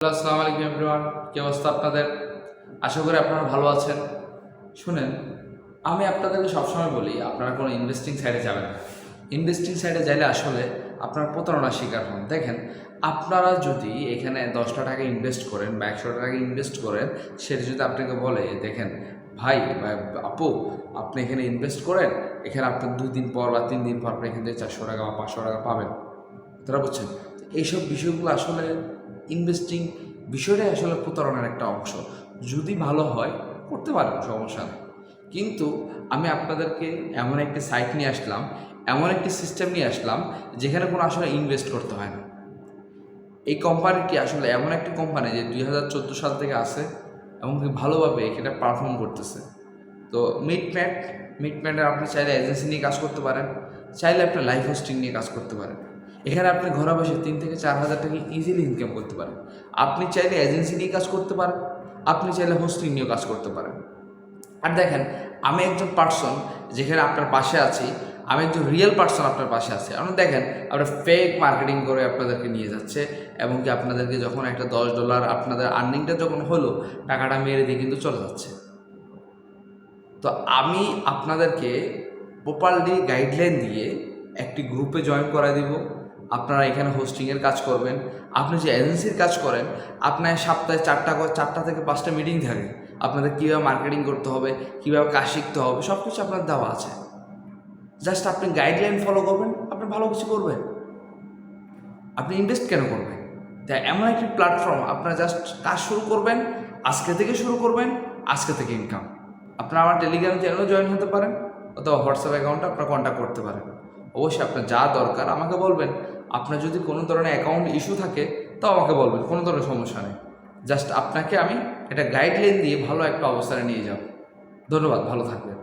আসসালামু আলাইকুম এভরিওয়ান, কি অবস্থা আপনাদের? আশা করি আপনারা ভালো আছেন। শুনেন, আমি আপনাদেরকে সবসময় বলি আপনারা কোনো ইনভেস্টিং সাইডে যাবেন না। ইনভেস্টিং সাইডে যাইলে আসলে আপনারা প্রতারণার শিকার হন। দেখেন, আপনারা যদি এখানে 10টা টাকা ইনভেস্ট করেন বা 100 টাকা ইনভেস্ট করেন, সেটা যদি আপনাকে বলে দেখেন ভাই বা আপু, আপনি এখানে ইনভেস্ট করেন, এখানে আপনার 2 দিন পর বা 3 দিন পর আপনি এখান থেকে 400 টাকা বা 500 টাকা পাবেন। তারা বুঝছেন? এইসব বিষয়গুলো আসলে ইনভেস্টিং বিষয়টাই আসলে প্রতারণার একটা অংশ। যদি ভালো হয় করতে পারেন, সমস্যা নেই। কিন্তু আমি আপনাদেরকে এমন একটি সাইট নিয়ে আসলাম, এমন একটি সিস্টেম নিয়ে আসলাম যেখানে কোনো আসলে ইনভেস্ট করতে হয় না। এই কোম্পানিটি আসলে এমন একটি কোম্পানি যে 2014 সাল থেকে আছে এবং ভালোভাবে এটা পারফর্ম করতেছে। তো মিটম্যাটের আপনি চাইলে এজেন্সি নিয়ে কাজ করতে পারেন, চাইলে আপনি লাইভ হোস্টিং নিয়ে কাজ করতে পারেন। এখানে আপনি ঘরে বসে 3 থেকে 4 হাজার টাকা ইজিলি ইনকাম করতে পারেন। আপনি চাইলে এজেন্সি নিয়ে কাজ করতে পারেন, আপনি চাইলে হোস্টিং নিয়েও কাজ করতে পারেন। আর দেখেন, আমি একজন পার্সন যেখানে আপনার পাশে আছি, আমি একজন রিয়েল পার্সন আপনার পাশে আছি। আপনি দেখেন, আপনার ফেক মার্কেটিং করে আপনাদেরকে নিয়ে যাচ্ছে এবং কি আপনাদেরকে যখন একটা $10 আপনাদের আর্নিংটা যখন হলো, টাকাটা মেরে দিয়ে কিন্তু চলে যাচ্ছে। তো আমি আপনাদেরকে প্রপারলি গাইডলাইন দিয়ে একটি গ্রুপে জয়েন করাই দিব। আপনারা এখানে হোস্টিংয়ের কাজ করবেন। আপনি যে এজেন্সির কাজ করেন, আপনার সপ্তাহে 4টা থেকে 5টা মিটিং থাকে। আপনাদের কীভাবে মার্কেটিং করতে হবে, কীভাবে কাজ শিখতে হবে, সব কিছু আপনার দেওয়া আছে। জাস্ট আপনি গাইডলাইন ফলো করবেন, আপনি ভালো কিছু করবেন। আপনি ইনভেস্ট কেন করবেন? তাই এমন একটি প্ল্যাটফর্ম, আপনারা জাস্ট কাজ শুরু করবেন, আজকে থেকে শুরু করবেন, আজকে থেকে ইনকাম। আপনারা আমার টেলিগ্রাম চ্যানেলে জয়েন হতে পারেন অথবা হোয়াটসঅ্যাপ অ্যাকাউন্টে আপনারা কন্ট্যাক্ট করতে পারেন। অবশ্যই আপনার যা দরকার আমাকে বলবেন। আপনার যদি কোনো ধরনের অ্যাকাউন্ট ইস্যু থাকে তাও আমাকে বলবেন, কোনো ধরনের সমস্যা নেই। জাস্ট আপনাকে আমি একটা গাইডলাইন দিয়ে ভালো একটা অবস্থানে নিয়ে যাব। ধন্যবাদ, ভালো থাকবেন।